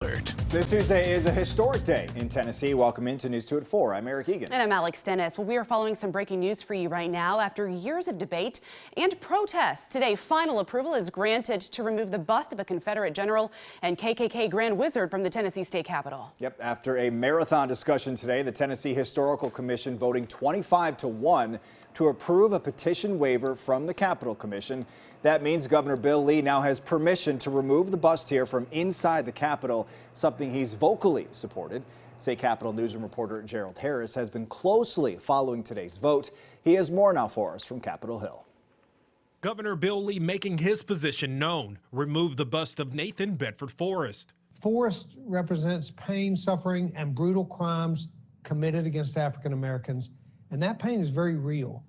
This Tuesday is a historic day in Tennessee. Welcome into News 2 at 4. I'm Eric Egan. And I'm Alex Dennis. Well, we are following some breaking news for you right now. After years of debate and protests, today final approval is granted to remove the bust of a Confederate general and KKK Grand Wizard from the Tennessee State Capitol. Yep. After a marathon discussion today, the Tennessee Historical Commission voting 25-1 to approve a petition waiver from the Capitol Commission. That means Governor Bill Lee now has permission to remove the bust here from inside the Capitol, something he's vocally supported. State Capitol newsroom reporter Gerald Harris has been closely following today's vote. He has more now for us from Capitol Hill. Governor Bill Lee making his position known, remove the bust of Nathan Bedford Forrest. Forrest represents pain, suffering, and brutal crimes committed against African Americans, and that pain is very real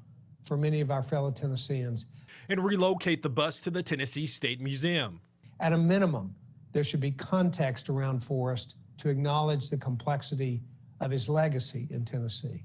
for many of our fellow Tennesseans. And relocate the bust to the Tennessee State Museum. At a minimum, there should be context around Forrest to acknowledge the complexity of his legacy in Tennessee.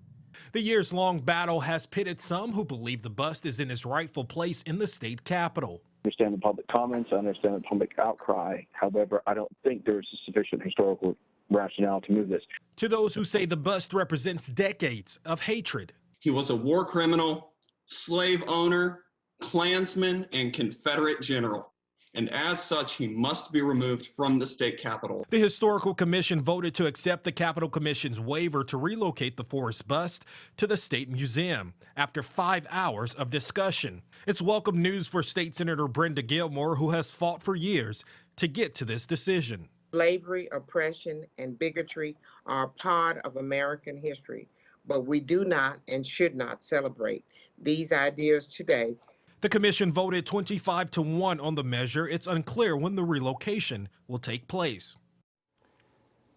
The years-long battle has pitted some who believe the bust is in its rightful place in the state capitol. I understand the public comments, I understand the public outcry. However, I don't think there's a sufficient historical rationale to move this. To those who say the bust represents decades of hatred. He was a war criminal, slave owner, Klansman, and Confederate general, and as such, he must be removed from the state capitol. The Historical Commission voted to accept the Capitol Commission's waiver to relocate the Forrest bust to the State Museum after 5 hours of discussion. It's welcome news for State Senator Brenda Gilmore, who has fought for years to get to this decision. Slavery, oppression, and bigotry are a part of American history, but we do not and should not celebrate these ideas today. The commission voted 25-1 on the measure. It's unclear when the relocation will take place.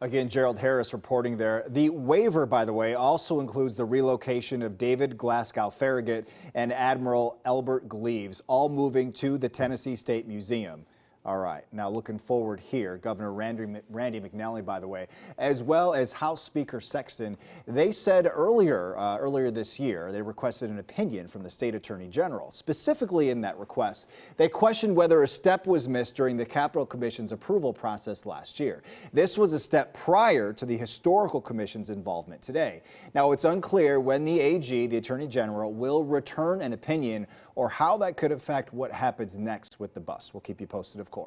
Again, Gerald Harris reporting there. The waiver, by the way, also includes the relocation of David Glasgow Farragut and Admiral Elbert Gleaves, all moving to the Tennessee State Museum. All right, now looking forward here, Governor Randy McNally, by the way, as well as House Speaker Sexton, they said earlier this year, they requested an opinion from the state attorney general. Specifically in that request, they questioned whether a step was missed during the Capitol Commission's approval process last year. This was a step prior to the Historical Commission's involvement today. Now, it's unclear when the AG, the attorney general, will return an opinion or how that could affect what happens next with the bus. We'll keep you posted, of course.